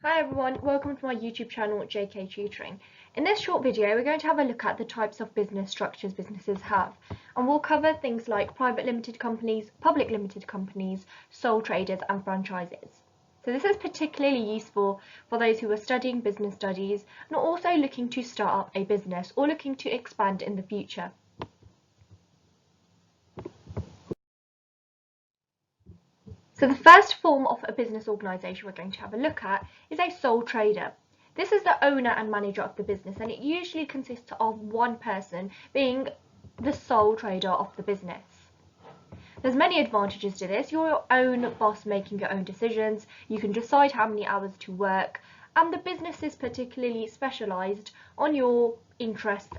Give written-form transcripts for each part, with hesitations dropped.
Hi everyone, welcome to my YouTube channel JK Tutoring. In this short video we're going to have a look at the types of business structures businesses have, and we'll cover things like private limited companies, public limited companies, sole traders and franchises. So this is particularly useful for those who are studying business studies and are also looking to start up a business or looking to expand in the future. So the first form of a business organisation we're going to have a look at is a sole trader. This is the owner and manager of the business, and it usually consists of one person being the sole trader of the business. There's many advantages to this. You're your own boss, making your own decisions. You can decide how many hours to work, and the business is particularly specialised on your interests.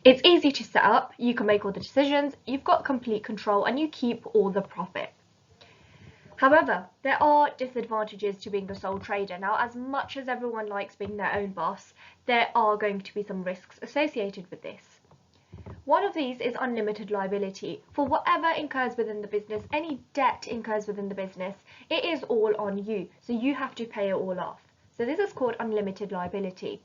It's easy to set up, you can make all the decisions, you've got complete control and you keep all the profit. However, there are disadvantages to being a sole trader. Now, as much as everyone likes being their own boss, there are going to be some risks associated with this. One of these is unlimited liability. For whatever incurs within the business, any debt incurs within the business, it is all on you, so you have to pay it all off. So this is called unlimited liability.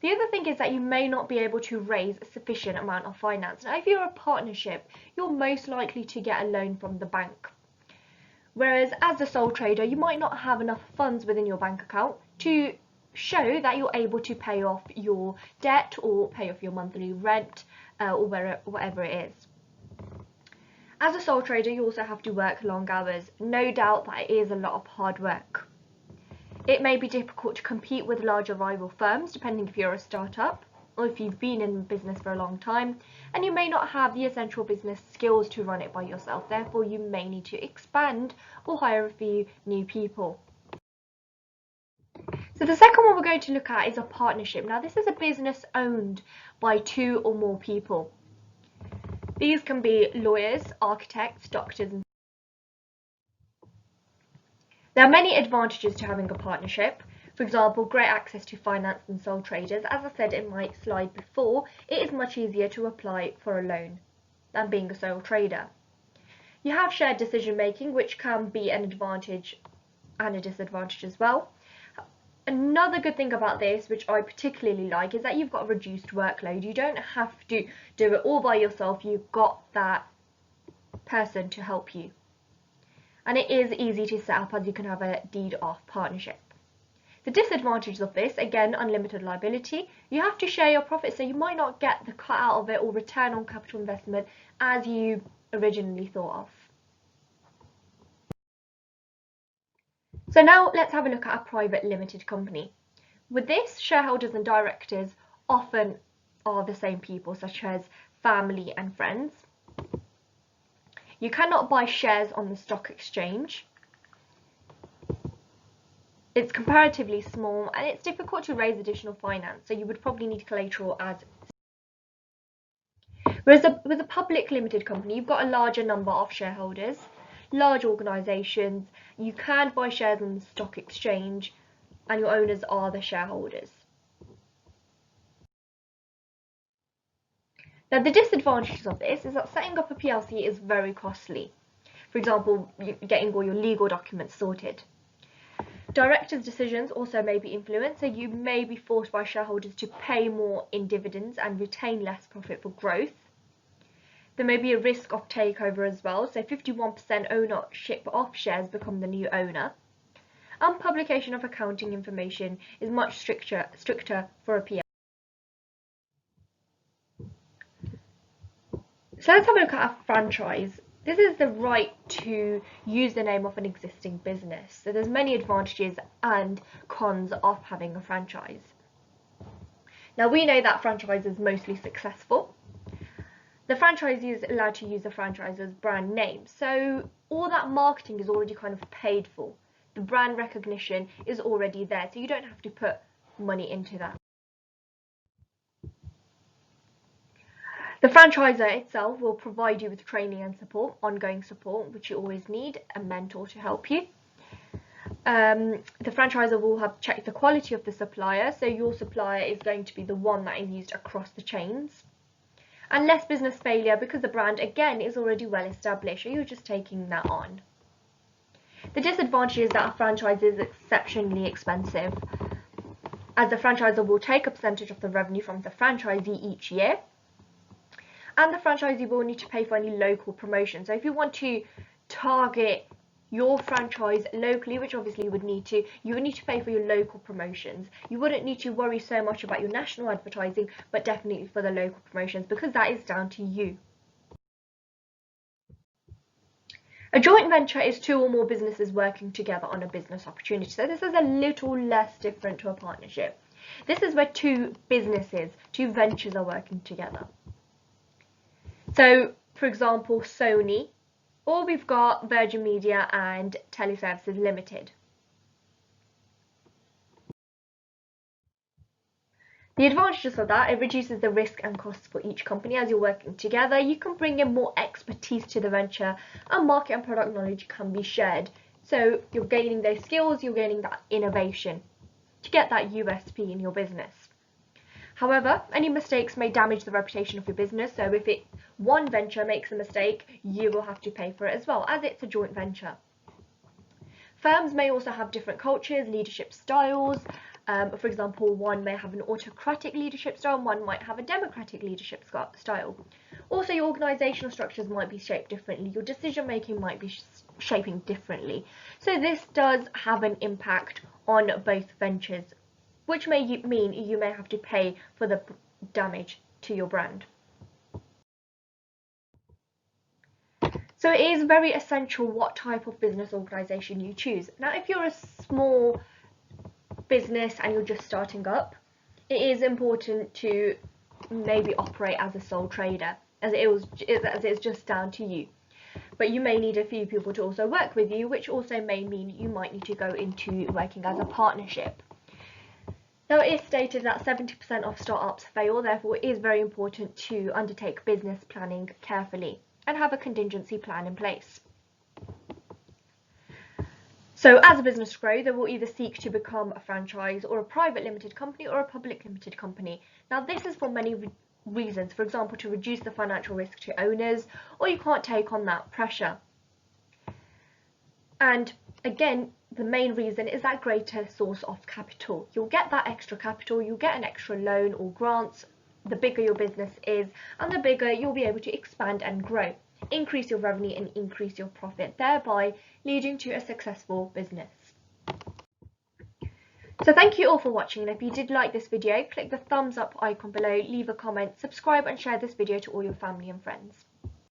The other thing is that you may not be able to raise a sufficient amount of finance. Now, if you're a partnership, you're most likely to get a loan from the bank. Whereas as a sole trader, you might not have enough funds within your bank account to show that you're able to pay off your debt or pay off your monthly rent or whatever it is. As a sole trader, you also have to work long hours. No doubt that it is a lot of hard work. It may be difficult to compete with larger rival firms, depending if you're a startup or if you've been in business for a long time, and you may not have the essential business skills to run it by yourself. Therefore, you may need to expand or hire a few new people. So the second one we're going to look at is a partnership. Now, this is a business owned by two or more people. These can be lawyers, architects, doctors, and there are many advantages to having a partnership. For example, great access to finance and sole traders. As I said in my slide before, it is much easier to apply for a loan than being a sole trader. You have shared decision making, which can be an advantage and a disadvantage as well. Another good thing about this, which I particularly like, is that you've got a reduced workload. You don't have to do it all by yourself. You've got that person to help you. And it is easy to set up, as you can have a deed of partnership. The disadvantages of this, again, unlimited liability. You have to share your profits, so you might not get the cut out of it or return on capital investment as you originally thought of. So now let's have a look at a private limited company. With this, shareholders and directors often are the same people, such as family and friends. You cannot buy shares on the stock exchange. It's comparatively small and it's difficult to raise additional finance, so you would probably need collateral as. Whereas with a public limited company, you've got a larger number of shareholders, large organisations, you can buy shares on the stock exchange and your owners are the shareholders. Now, the disadvantages of this is that setting up a PLC is very costly. For example, getting all your legal documents sorted. Directors' decisions also may be influenced, so you may be forced by shareholders to pay more in dividends and retain less profit for growth. There may be a risk of takeover as well, so 51% ownership of shares become the new owner. And publication of accounting information is much stricter for a PLC. So let's have a look at a franchise. This is the right to use the name of an existing business. So there's many advantages and cons of having a franchise. Now, we know that franchise is mostly successful. The franchisee is allowed to use the franchise's brand name. So all that marketing is already kind of paid for. The brand recognition is already there, so you don't have to put money into that. The franchisor itself will provide you with training and support, ongoing support, which you always need, a mentor to help you. The franchisor will have checked the quality of the supplier, so your supplier is going to be the one that is used across the chains. And less business failure because the brand, again, is already well established, so you're just taking that on. The disadvantage is that a franchise is exceptionally expensive, as the franchisor will take a percentage of the revenue from the franchisee each year, and the franchisee will need to pay for any local promotion. So if you want to target your franchise locally, which obviously you would need to pay for your local promotions. You wouldn't need to worry so much about your national advertising, but definitely for the local promotions, because that is down to you. A joint venture is two or more businesses working together on a business opportunity. So this is a little less different to a partnership. This is where two ventures are working together. So, for example, Sony, or we've got Virgin Media and Teleservices Limited. The advantages of that, it reduces the risk and costs for each company. As you're working together, you can bring in more expertise to the venture, and market and product knowledge can be shared. So you're gaining those skills, you're gaining that innovation to get that USP in your business. However, any mistakes may damage the reputation of your business, so if one venture makes a mistake, you will have to pay for it as well, as it's a joint venture. Firms may also have different cultures, leadership styles. For example, one may have an autocratic leadership style, and one might have a democratic leadership style. Also, your organisational structures might be shaped differently. Your decision making might be shaping differently. So this does have an impact on both ventures, which may mean you may have to pay for the damage to your brand. So it is very essential what type of business organisation you choose. Now, if you're a small business and you're just starting up, it is important to maybe operate as a sole trader, as it's just down to you. But you may need a few people to also work with you, which also may mean you might need to go into working as a partnership. Now, it is stated that 70% of startups fail, therefore it is very important to undertake business planning carefully and have a contingency plan in place. So as a business grows, they will either seek to become a franchise or a private limited company or a public limited company. Now, this is for many reasons. For example, to reduce the financial risk to owners, or you can't take on that pressure. And again, the main reason is that greater source of capital. You'll get that extra capital, you'll get an extra loan or grants, the bigger your business is, and the bigger you'll be able to expand and grow, increase your revenue and increase your profit, thereby leading to a successful business. So thank you all for watching, and if you did like this video, click the thumbs up icon below, leave a comment, subscribe and share this video to all your family and friends.